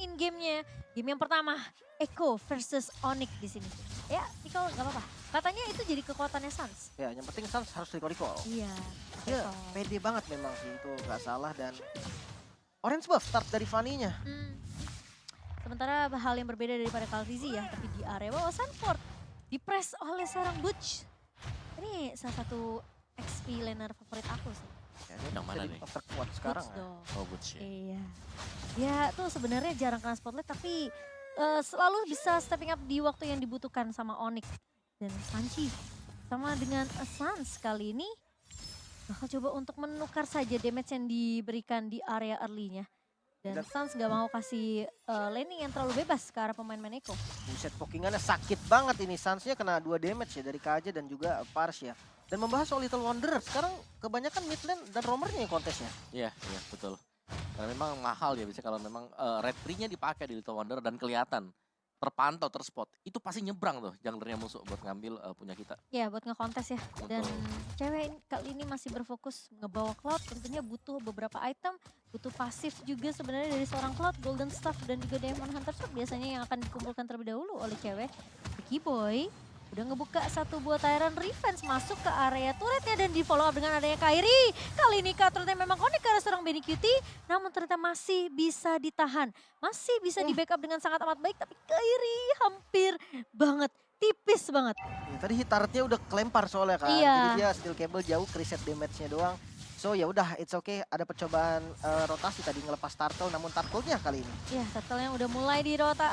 in gamenya. Game yang pertama, Echo versus Onyx di sini. Ya, Nicole nggak apa-apa. Katanya itu jadi kekuatannya Suns. Ya, yang penting Suns harus recall. Iya. Dia Recall. pede banget memang sih, itu nggak salah. Dan Orange buff start dari Fanny-nya. Sementara hal yang berbeda daripada Calvizi ya, tapi di area bawah Sanford dipress oleh seorang Butch. Ini salah satu XP laner favorit aku sih. Ya, dia Yang bisa mana jadi nih? terkuat sekarang Butch ya. dong. Oh, Butch ya. Iya. Dia tuh sebenarnya jarang kena spotlight tapi selalu bisa stepping up di waktu yang dibutuhkan sama Onyx dan Sanchi. Sama dengan Suns kali ini bakal coba untuk menukar saja damage yang diberikan di area early-nya. Dan Suns gak mau kasih laning yang terlalu bebas ke arah pemain-pemain Echo. Buset, pokingannya sakit banget ini. Suns-nya kena 2 damage ya dari KJ dan juga Pars ya. Dan membahas soal Little Wanderer, sekarang kebanyakan mid lane dan roamernya yang kontesnya. Iya, iya betul. Karena memang mahal ya bisa kalau memang red tree-nya dipakai di Little Wonder dan kelihatan terpantau, terspot. Itu pasti nyebrang tuh junglernya musuh buat ngambil punya kita. Ya buat ngekontes ya. Dan Betul. cewek kali ini masih berfokus ngebawa Cloud. Tentunya butuh beberapa item. Butuh pasif juga sebenarnya dari seorang Cloud. Golden Staff dan juga Demon Hunter Sword biasanya yang akan dikumpulkan terlebih dahulu oleh cewek. Ricky Boy udah ngebuka satu buah Tyrant Revenge masuk ke area turretnya dan di follow up dengan adanya Kairi. Kali ini Cutthroat memang connect ke arah seorang Benny Cutie, namun ternyata masih bisa ditahan. Masih bisa di backup dengan sangat amat baik, tapi Kairi hampir banget, tipis banget. Ya, tadi hit turret-nya udah kelempar soalnya kan. Iya. Jadi dia steel cable jauh, reset damage-nya doang. So ya udah, it's okay. Ada percobaan rotasi tadi ngelepas turtle, namun turtle-nya kali ini. Ya, Turtle yang udah mulai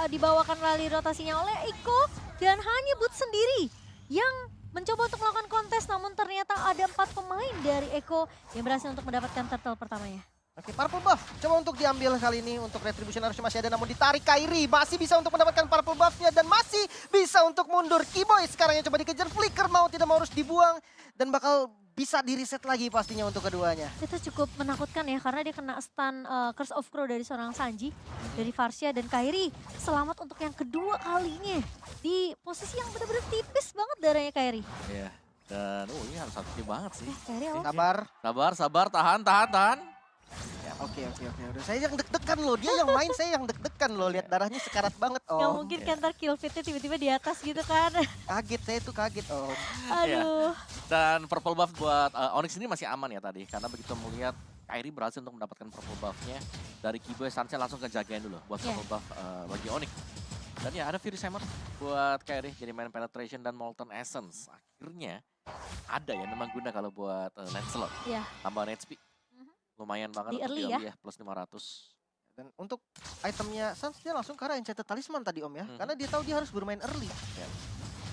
dibawakan melalui rotasinya oleh Iko dan hanya Boots sendiri yang mencoba untuk melakukan kontes, namun ternyata ada 4 pemain dari Eko yang berhasil untuk mendapatkan Turtle pertamanya. Oke, purple buff coba untuk diambil kali ini. Untuk retribution harusnya masih ada, namun ditarik Kairi. Masih bisa untuk mendapatkan purple buff-nya dan masih bisa untuk mundur. Keyboy sekarang yang coba dikejar, flicker mau tidak mau harus dibuang. Dan bakal bisa di-reset lagi pastinya untuk keduanya. Itu cukup menakutkan ya, karena dia kena stun Curse of Crow dari seorang Sanji, dari Varsha dan Kairi. Selamat untuk yang kedua kalinya di posisi yang benar-benar tipis banget darahnya Kairi. Iya. Dan ini harus hati banget sih. Kairi awas. Sabar. Sabar, sabar, tahan, tahan, tahan. Ya, oke. Udah, saya yang deg-degan loh. Dia yang main, saya yang deg-degan loh. Lihat darahnya sekarat banget. Gak Oh, mungkin kan ntar kill fitnya tiba-tiba di atas gitu kan. kaget. Saya tuh kaget. Oh, Aduh. Dan purple buff buat Onyx ini masih aman ya tadi. Karena begitu melihat Kairi berhasil untuk mendapatkan purple buff-nya dari Keyboy, Sansa langsung kejagain dulu buat Iya. purple buff bagi Onyx. Dan ya ada Furious Hammer buat Kairi jadi main penetration dan Molten Essence. Akhirnya ada ya memang guna kalau buat Lancelot. Iya. Tambahan HP. Lumayan banget Di untuk early diambil ya, plus 500. dan untuk itemnya Suns dia langsung ke arah Enchanted Talisman tadi Om ya. Karena dia tahu dia harus bermain early.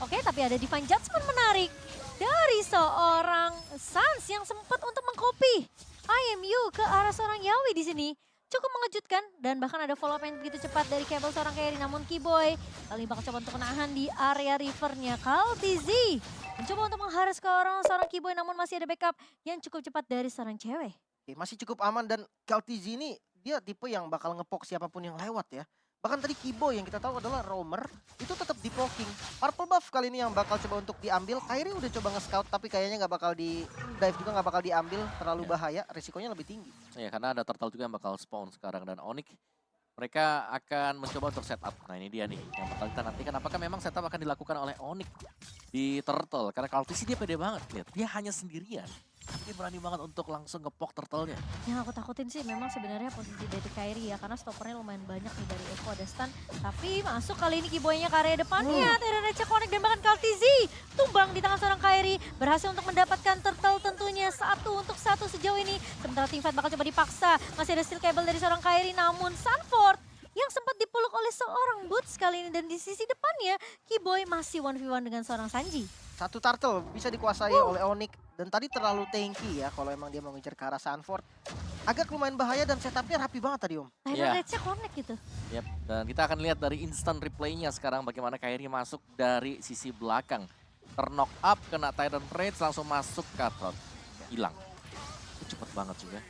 Oke, tapi ada Divine Judgment menarik dari seorang Suns yang sempat untuk mengcopy IMU ke arah seorang Yawi di sini. Cukup mengejutkan dan bahkan ada follow up yang begitu cepat dari kabel seorang Kairi, namun Keyboy kali ini bakal coba untuk menahan di area rivernya. Calvizi mencoba untuk mengharas ke seorang Keyboy, namun masih ada backup yang cukup cepat dari seorang cewek. Oke, masih cukup aman dan Kaltizi ini dia tipe yang bakal ngepok siapapun yang lewat ya. Bahkan tadi Keyboy yang kita tahu adalah roamer itu tetap di poking. Purple buff kali ini yang bakal coba untuk diambil. Kairi udah coba nge-scout tapi kayaknya nggak bakal di dive juga, nggak bakal diambil, terlalu bahaya, risikonya lebih tinggi. Ya karena ada turtle juga yang bakal spawn sekarang dan Onyx mereka akan mencoba untuk setup. Nah ini dia nih yang bakal kita nantikan apakah memang setup akan dilakukan oleh Onyx di turtle. Karena kalau sih dia pede banget lihat. Dia hanya sendirian. Tapi dia berani banget untuk langsung ngepok turtle-nya. Yang aku takutin sih memang sebenarnya posisi dari Kairi ya, karena stoppernya lumayan banyak nih dari Echo, ada stun. Tapi masuk kali ini Keyboy-nya ke area depannya, Terence connect dan bahkan Kaltizi tumbang di tangan seorang Kairi. Berhasil untuk mendapatkan turtle tentunya 1-1 sejauh ini. Sementara teamfight bakal coba dipaksa, masih ada steel cable dari seorang Kairi, namun Sanford yang sempat dipeluk oleh seorang Boots kali ini. Dan di sisi depannya, Keyboy masih 1v1 dengan seorang Sanji. Satu turtle bisa dikuasai oleh Onyx dan tadi terlalu tanky ya kalau emang dia mau ngejar ke arah Sanford. Agak lumayan bahaya dan setupnya rapi banget tadi Om. Iya. Terence connect gitu. Yap, dan kita akan lihat dari instant replaynya sekarang bagaimana Kairi masuk dari sisi belakang. Terknock up, kena Tyrant Rage, langsung masuk Cutthroat. Hilang. Itu cepet banget juga.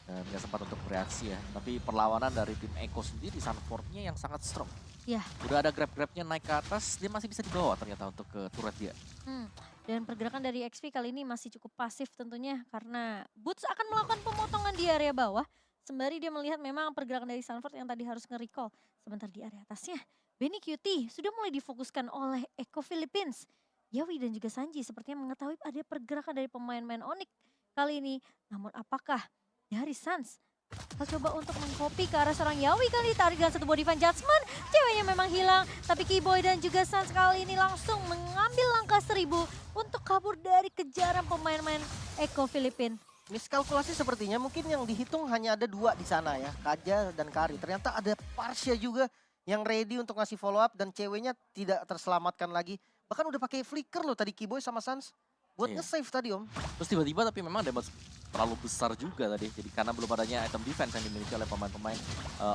Dan nggak sempat untuk bereaksi ya. Tapi perlawanan dari tim Echo sendiri, Sanford-nya yang sangat strong. Ya. Udah ada grab-grabnya naik ke atas, dia masih bisa dibawa ternyata untuk ke turret dia. Dan pergerakan dari XP kali ini masih cukup pasif tentunya karena Boots akan melakukan pemotongan di area bawah. sembari dia melihat memang pergerakan dari Sanford yang tadi harus nge-recall. Sebentar di area atasnya, Benny Cutie sudah mulai difokuskan oleh Echo Philippines. Yawi dan juga Sanji sepertinya mengetahui ada pergerakan dari pemain-pemain Onyx kali ini. Namun apakah dari Suns bakal coba untuk mengcopy ke arah seorang Yawi kali ditarik dengan satu body fan judgment. Ceweknya memang hilang, tapi Keyboy dan juga Suns kali ini langsung mengambil langkah 1000 untuk kabur dari kejaran pemain-pemain Echo Philippines. Miskalkulasi sepertinya mungkin yang dihitung hanya ada 2 di sana ya, Kaja dan Kari. Ternyata ada Parsha juga yang ready untuk ngasih follow up dan ceweknya tidak terselamatkan lagi. Bahkan udah pakai flicker loh tadi Keyboy sama Suns buat Iya. nge-save tadi Om. Terus tiba-tiba tapi memang damage terlalu besar juga tadi. Jadi karena belum adanya item defense yang dimiliki oleh pemain-pemain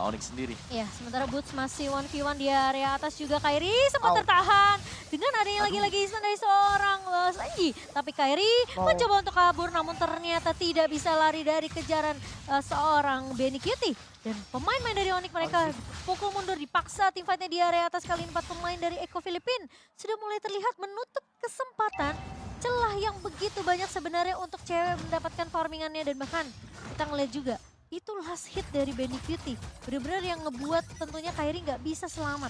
Onyx sendiri. Ya, sementara Boots masih 1v1 di area atas juga. Kairi sempat Au. tertahan dengan adanya lagi-lagi instant dari seorang Sanji. Tapi Kairi mencoba untuk kabur namun ternyata tidak bisa lari dari kejaran seorang Benny Cutie. Dan pemain-pemain dari Onyx mereka pukul mundur dipaksa tim fightnya di area atas kali 4 pemain dari Echo Philippines. Sudah mulai terlihat menutup kesempatan celah yang begitu banyak sebenarnya untuk cewek mendapatkan farmingannya dan bahkan kita ngeliat juga itu last hit dari Benny Cutie. Benar-benar yang ngebuat tentunya Kairi nggak bisa selamat.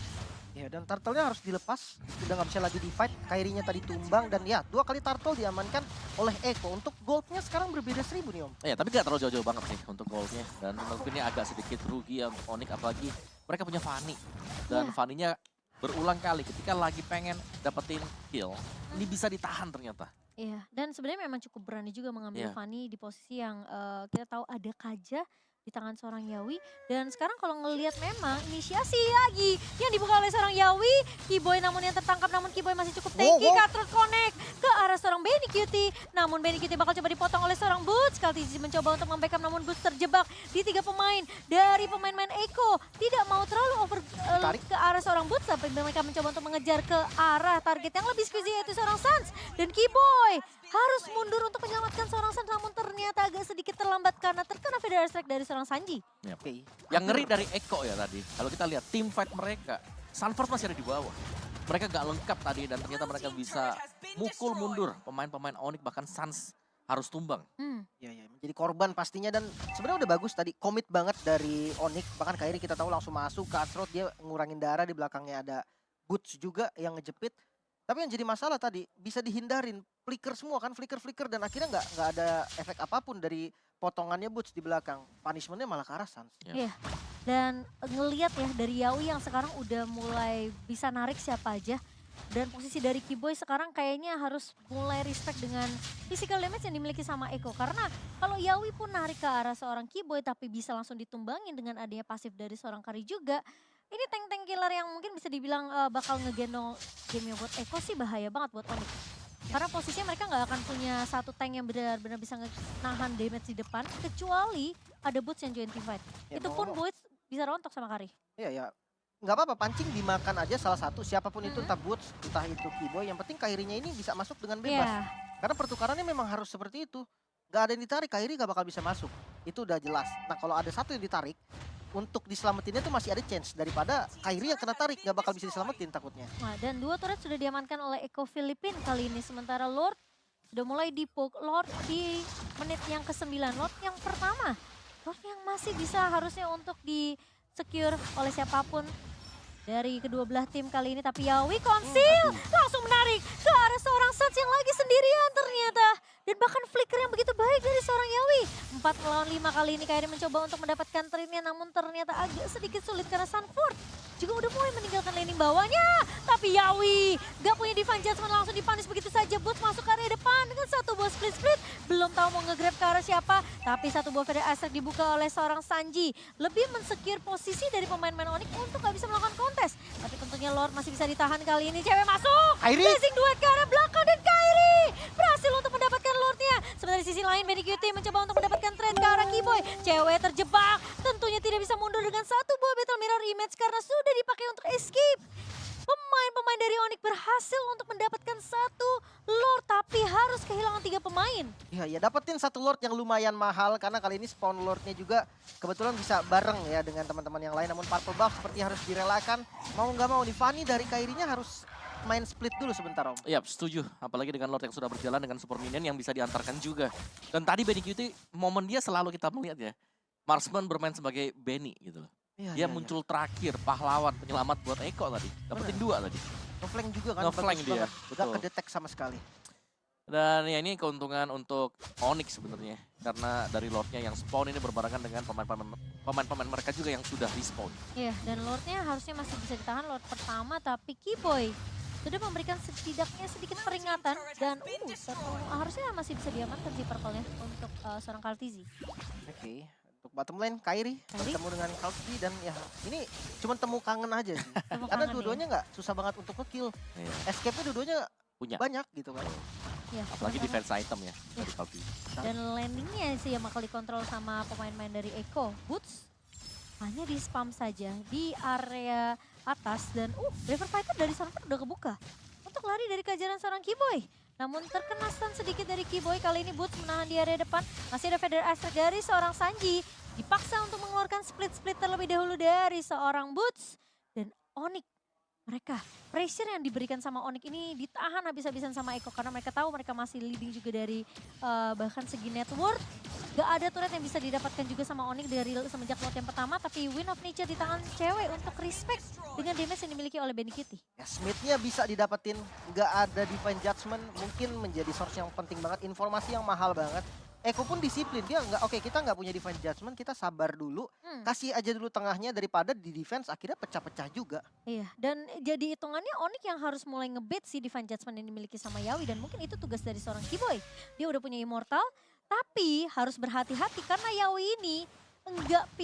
Ya dan turtle-nya harus dilepas, udah nggak bisa lagi di fight. Kairinya tadi tumbang dan ya 2 kali turtle diamankan oleh Echo. Untuk goldnya sekarang berbeda 1000 nih Om. Ya tapi gak terlalu jauh-jauh banget sih untuk goldnya. Dan menurutku ini agak sedikit rugi ya untuk Onyx apalagi mereka punya Fanny. Dan Fanny-nya berulang kali ketika lagi pengen dapetin kill, ini bisa ditahan ternyata. Iya, dan sebenarnya memang cukup berani juga mengambil Iya. Fanny di posisi yang kita tahu ada Kaja di tangan seorang Yawi. Dan sekarang kalau ngelihat memang inisiasi lagi yang dibuka oleh seorang Yawi. Keyboy namun yang tertangkap namun Keyboy masih cukup tanky. Cutthroat connect ke arah seorang Benny Cutie. Namun Benny Cutie bakal coba dipotong oleh seorang Boots. Kaltizi mencoba untuk membackup namun Boots terjebak di 3 pemain dari pemain-pemain Echo. Tidak mau terlalu over ke arah seorang Boots. Tapi mereka mencoba untuk mengejar ke arah target yang lebih squeezy yaitu seorang Suns. Dan Keyboy harus mundur untuk menyelamatkan seorang Suns namun ternyata agak sedikit terlambat karena terkena Federal Strike dari seorang Sanji. Ya. Oke. Yang ngeri dari Echo ya tadi, kalau kita lihat tim fight mereka, Sanford masih ada di bawah. Mereka gak lengkap tadi dan ternyata mereka bisa mukul mundur pemain-pemain Onyx bahkan Suns harus tumbang. Ya, menjadi korban pastinya dan sebenarnya udah bagus tadi komit banget dari Onyx. Bahkan Kairi kita tahu langsung masuk ke Cutthroat, dia ngurangin darah, di belakangnya ada Boots juga yang ngejepit. Tapi yang jadi masalah tadi bisa dihindarin, flicker semua kan, flicker dan akhirnya nggak ada efek apapun dari potongannya Boots di belakang. Punishmentnya malah ke arah Suns. Iya. Dan ngelihat ya dari Yawi yang sekarang udah mulai bisa narik siapa aja. Dan posisi dari Keyboy sekarang kayaknya harus mulai respect dengan physical damage yang dimiliki sama Echo. Karena kalau Yawi pun narik ke arah seorang Keyboy tapi bisa langsung ditumbangin dengan adanya pasif dari seorang Kari juga. Ini tank-tank killer yang mungkin bisa dibilang bakal ngegendong game buat Echo sih bahaya banget buat Onyx. Karena posisinya mereka nggak akan punya satu tank yang benar-benar bisa nahan damage di depan. Kecuali ada Boots yang join team fight. Ya, Itu pun Boots bisa rontok sama Kari. Iya. Nggak apa-apa, pancing dimakan aja salah satu. Siapapun itu, entah Boots, entah itu Keyboy. Yang penting Kairinya ini bisa masuk dengan bebas. Iya. Karena pertukarannya memang harus seperti itu. Nggak ada yang ditarik, Kairi nggak bakal bisa masuk. Itu udah jelas. Nah kalau ada satu yang ditarik, untuk diselamatinnya tuh masih ada chance daripada Kairi yang kena tarik, nggak bakal bisa diselamatin takutnya. Nah, dan 2 turret sudah diamankan oleh Echo Philippines kali ini. Sementara Lord sudah mulai di-poke. Lord di menit yang ke-9. Lord yang pertama. Lord yang masih bisa harusnya untuk di-secure oleh siapapun dari kedua belah tim kali ini. Tapi Yawi conceal langsung menarik ke arah seorang Suns yang lagi sendirian ternyata. Dan bahkan flicker yang begitu baik dari seorang Yawi. 4 melawan 5 kali ini Kairi mencoba untuk mendapatkan trade-nya namun ternyata agak sedikit sulit karena Sanford juga udah mulai meninggalkan laning bawahnya. Tapi Yawi gak punya divine judgment, langsung dipanis begitu saja. Boots masuk ke area depan dengan satu buah split. Belum tahu mau nge-grab ke arah siapa. Tapi satu buah Feder Astrek dibuka oleh seorang Sanji. Lebih men-secure posisi dari pemain-pemain Onyx untuk gak bisa melakukan kontes. Tapi tentunya Lord masih bisa ditahan kali ini. Cewek masuk. Kairi. Blazing duet ke arah belakang dan Kairi berhasil untuk mendapatkan Lordnya. Sementara di sisi lain Benny Cutie mencoba untuk mendapatkan trade ke arah Keyboy. Cewek terjebak. Tentunya tidak bisa mundur dengan satu buah Battle Mirror Image karena sudah dipakai untuk escape. Pemain-pemain dari Onyx berhasil untuk mendapatkan satu Lord tapi harus kehilangan 3 pemain. Ya dapetin satu Lord yang lumayan mahal karena kali ini spawn Lordnya juga kebetulan bisa bareng ya dengan teman-teman yang lain. Namun Purple Buff seperti harus direlakan. Mau nggak mau nih Fanny dari Kairinya harus main split dulu sebentar Om. Iya, setuju. Apalagi dengan Lord yang sudah berjalan dengan super minion yang bisa diantarkan juga. Dan tadi Benny Cutie, momen dia selalu kita melihat ya. Marksman bermain sebagai Benny gitu loh. Iya, Dia iya, muncul terakhir, pahlawan, penyelamat buat Eko tadi. Dapetin 2 tadi. iya. Ngeflank juga kan. Ngeflank bagus dia, banget. Nggak betul. kedetek sama sekali. Dan ya ini keuntungan untuk Onyx sebenarnya. Karena dari Lordnya yang spawn ini berbarengan dengan pemain-pemain mereka juga yang sudah respawn. Iya, dan Lordnya harusnya masih bisa ditahan Lord pertama, tapi Kiboy sudah memberikan setidaknya sedikit peringatan dan harusnya masih bisa diamankan sih purple-nya untuk seorang Kaltizi. Oke. Untuk bottom lane, Kairi Kairi. bertemu dengan Kalti dan ya ini cuma temu kangen aja sih. Temu Karena kangen ya. dua-duanya nggak susah banget untuk nge-kill. Iya. Escape-nya dua-duanya Punya. banyak gitu kan. Iya, Apalagi sama-sama. defense item ya dari Kalti. Dan landingnya sih yang bakal dikontrol sama pemain-pemain dari Eko. Boots hanya di spam saja di area atas dan River Fighter dari Sanford udah kebuka untuk lari dari kejaran seorang Kiboy. Namun terkena stun sedikit dari Kiboy, kali ini Boots menahan di area depan. Masih ada Feather Aster dari seorang Sanji. Dipaksa untuk mengeluarkan split-split terlebih dahulu dari seorang Boots. Dan Onyx, mereka pressure yang diberikan sama Onyx ini ditahan habis-habisan sama Eko. Karena mereka tahu mereka masih leading juga dari bahkan segi network. Gak ada turret yang bisa didapatkan juga sama Onyx dari semenjak lot yang pertama. Tapi Win of Nature di tangan cewek untuk respect dengan damage yang dimiliki oleh Benny Kitty. Ya, Smith-nya bisa didapetin, nggak ada Divine Judgment, mungkin menjadi source yang penting banget, informasi yang mahal banget. Eko pun disiplin, dia nggak, oke kita nggak punya Divine Judgment, kita sabar dulu, kasih aja dulu tengahnya daripada di defense akhirnya pecah-pecah juga. Iya, dan jadi hitungannya Onyx yang harus mulai ngebait si Divine Judgment yang dimiliki sama Yawi. Dan mungkin itu tugas dari seorang Kiboy. Dia udah punya Immortal, tapi harus berhati-hati karena Yawi ini nggak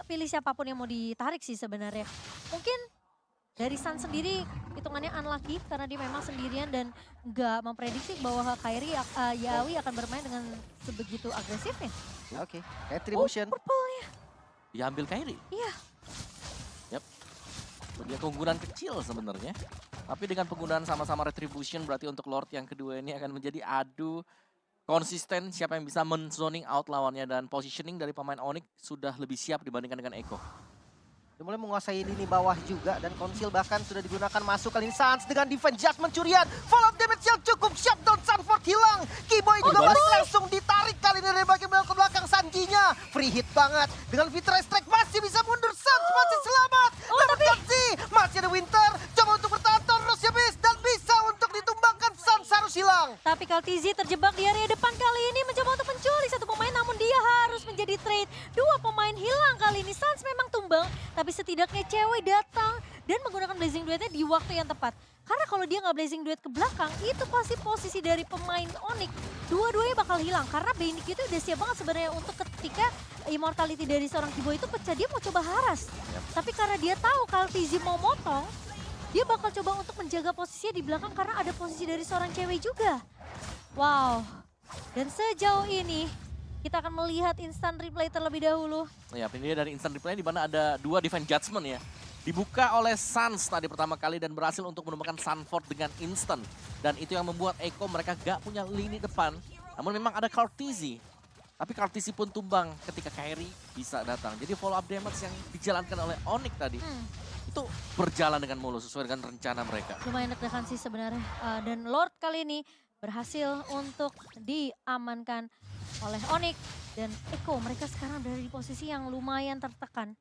pilih siapapun yang mau ditarik sih sebenarnya. Mungkin dari Sun sendiri hitungannya unlucky karena dia memang sendirian dan nggak memprediksi bahwa Kairi Yawi akan bermain dengan sebegitu agresifnya. Oke, Retribution. Purple-nya, Diambil Kairi. iya. Yap. Dia keunggulan kecil sebenarnya. Tapi dengan penggunaan sama-sama Retribution berarti untuk Lord yang kedua ini akan menjadi adu konsisten siapa yang bisa men-zoning out lawannya. Dan positioning dari pemain Onyx sudah lebih siap dibandingkan dengan Eko. Dia mulai menguasai lini bawah juga dan konsil bahkan sudah digunakan masuk kali ini Sans dengan Divine Judgment curian. Follow up damage yang cukup, shutdown Sanford hilang. Kiboy juga balik langsung ditarik kali ini dari bagian belakang ke belakang Sanjinya. Free hit banget dengan Vitrai Strike masih bisa mundur, Sans masih selamat. Dapat Kansi, masih ada Winter, coba untuk bertahan terus ya bis dan bisa untuk ditumbangkan, Sans harus hilang. Tapi Kaltizi terjebak di area depan kali ini mencoba untuk menculik satu pemain namun dia harus menjadi trade. Dua pemain hilang kali ini. Sans memang tumbang tapi setidaknya cewek datang dan menggunakan Blazing Duetnya di waktu yang tepat. Karena kalau dia nggak Blazing Duet ke belakang itu pasti posisi dari pemain Onyx dua-duanya bakal hilang. Karena Benny itu udah siap banget sebenarnya untuk ketika immortality dari seorang Kiboy itu pecah dia mau coba haras. Tapi karena dia tahu Kaltizi mau motong, dia bakal coba untuk menjaga posisinya di belakang karena ada posisi dari seorang cewek juga. Wow. Dan sejauh ini kita akan melihat instant replay terlebih dahulu. Ya, ini dari instant replay di mana ada 2 Divine Judgment ya. Dibuka oleh Sans tadi pertama kali dan berhasil untuk menemukan Sanford dengan instant. Dan itu yang membuat Eko mereka gak punya lini depan. Namun memang ada Kaltizi. Tapi Kaltizi pun tumbang ketika Kairi bisa datang. Jadi follow up damage yang dijalankan oleh Onyx tadi. Itu berjalan dengan mulus sesuai dengan rencana mereka. Lumayan deg-degan sih sebenarnya. Dan Lord kali ini berhasil untuk diamankan oleh Onyx. Dan Eko mereka sekarang berada di posisi yang lumayan tertekan.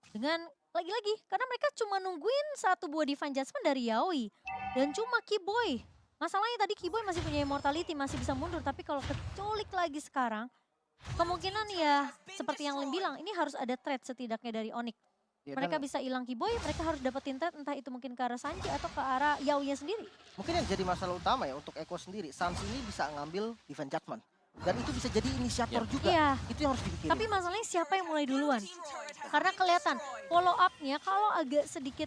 Dengan lagi-lagi karena mereka cuma nungguin satu buah Divine Judgment dari Yaoi. Dan cuma Kiboy. Masalahnya tadi Kiboy masih punya immortality, masih bisa mundur. Tapi kalau keculik lagi sekarang, kemungkinan ya seperti yang Lim bilang, ini harus ada trade setidaknya dari Onyx. Ya, Mereka dan bisa hilang Kiboy, mereka harus dapetin trade entah itu mungkin ke arah Sanji atau ke arah Yaoinya sendiri. mungkin yang jadi masalah utama ya untuk Eko sendiri, Sans ini bisa ngambil Divine Judgment. Dan itu bisa jadi inisiator juga. Iya. Itu yang harus dipikirin. Tapi masalahnya siapa yang mulai duluan? Karena kelihatan follow up-nya kalau agak sedikit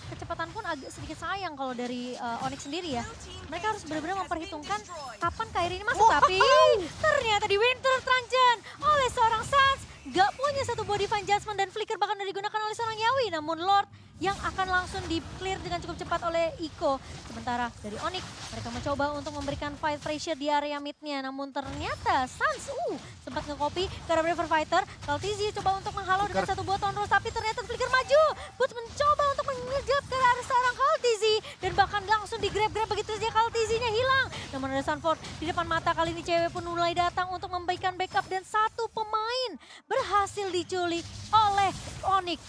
kecepatan pun agak sedikit sayang kalau dari Onyx sendiri ya. Mereka harus benar-benar memperhitungkan kapan Kairi ini masuk. Tapi ternyata di Winter Tranchen oleh seorang Sans gak punya satu buah Divine Judgment dan Flicker bahkan digunakan oleh seorang Yawi. Namun Lord yang akan langsung di-clear dengan cukup cepat oleh Iko. Sementara dari Onyx, mereka mencoba untuk memberikan fight pressure di area mid-nya. Namun ternyata Sans sempat nge-copy ke arah River Fighter. Kaltizi coba untuk menghalau dengan satu buah Tonros, tapi ternyata Flicker maju. Boots mencoba untuk mengejar ke arah seorang Kaltizi. Dan bahkan langsung di-grab-grab begitu saja Kaltizinya hilang. Namun ada Sanford di depan mata kali ini cewek pun mulai datang untuk memberikan backup. Dan satu pemain berhasil diculik oleh Onyx.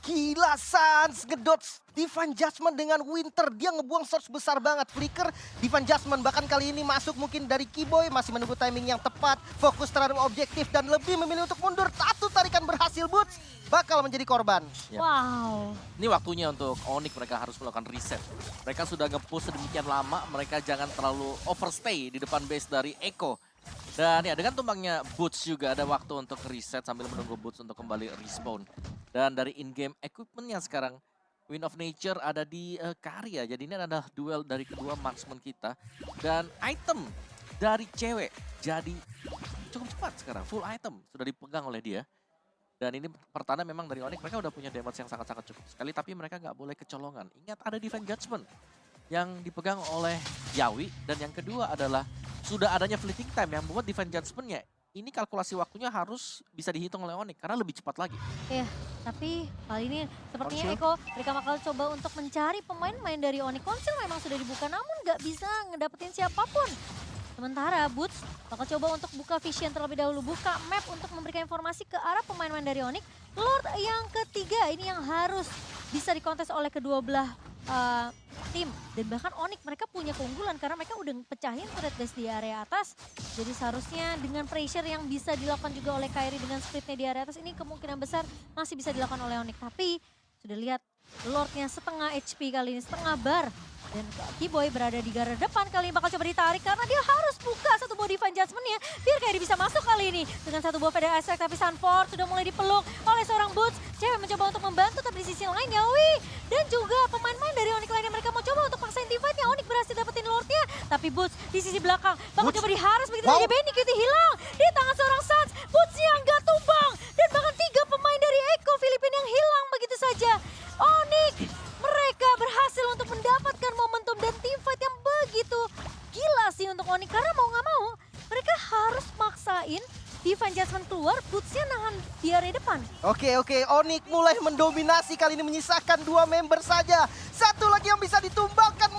Gila Sans, ngedodge Divine Judgment dengan Winter. Dia ngebuang source besar banget. Flicker, Divine Judgment bahkan kali ini masuk mungkin dari Kiboy. Masih menunggu timing yang tepat. Fokus terhadap objektif dan lebih memilih untuk mundur. Satu tarikan berhasil, Boots bakal menjadi korban. Ya. Wow. Ini waktunya untuk Onyx, mereka harus melakukan reset. Mereka sudah nge-push sedemikian lama, mereka jangan terlalu overstay di depan base dari Echo. Dan ya dengan tumbangnya Boots juga ada waktu untuk reset sambil menunggu Boots untuk kembali respawn. Dan dari in-game equipmentnya sekarang, Wind of Nature ada di Karya. Jadi ini adalah duel dari kedua marksman kita. Dan item dari cewek jadi cukup cepat sekarang, full item sudah dipegang oleh dia. Dan ini pertanda memang dari Onyx, mereka udah punya damage yang sangat-sangat cukup sekali. Tapi mereka nggak boleh kecolongan. Ingat ada Divine Judgment yang dipegang oleh Yawi. Dan yang kedua adalah sudah adanya fleeting time yang membuat Divine Judgment-nya. Ini kalkulasi waktunya harus bisa dihitung oleh Onyx karena lebih cepat lagi. Iya, tapi kali ini sepertinya Konsil. Eko, mereka bakal coba untuk mencari pemain-pemain dari Onyx. Konsil memang sudah dibuka namun nggak bisa ngedapetin siapapun. Sementara Boots bakal coba untuk buka vision terlebih dahulu, buka map untuk memberikan informasi ke arah pemain-pemain dari Onyx. Lord yang ketiga ini yang harus bisa dikontes oleh kedua belah tim. Dan bahkan Onyx mereka punya keunggulan karena mereka udah pecahin turret base di area atas. Jadi seharusnya dengan pressure yang bisa dilakukan juga oleh Kairi dengan splitnya di area atas ini kemungkinan besar masih bisa dilakukan oleh Onyx. Tapi sudah lihat Lordnya setengah HP kali ini, setengah bar. Dan Kiboy berada di garda depan kali ini bakal coba ditarik karena dia harus buka satu buah Divine Judgment-nya biar Kairi bisa masuk kali ini. Dengan satu buah Feather Aspect tapi Sunford sudah mulai dipeluk oleh seorang Boots. Cewek mencoba untuk membantu tapi di sisi lain Yawi dan juga pemain-pemain dari Onyx lainnya mereka mau coba untuk paksain divide-nya. Onyx berhasil dapetin Lord-nya tapi Boots di sisi belakang bakal Boots. coba diharas begitu Wow. saja. Benny Cutie hilang di tangan seorang Suns. Boots-nya nggak tumbang dan bahkan 3 pemain dari Echo Filipina yang hilang begitu saja. Onyx mereka berhasil untuk mendapatkan momentum dan teamfight yang begitu gila sih untuk Onyx. Karena mau nggak mau mereka harus maksain Divine Judgment keluar, Boots-nya nahan di area depan. Oke, Onyx mulai mendominasi kali ini menyisakan 2 member saja. Satu lagi yang bisa ditumbangkan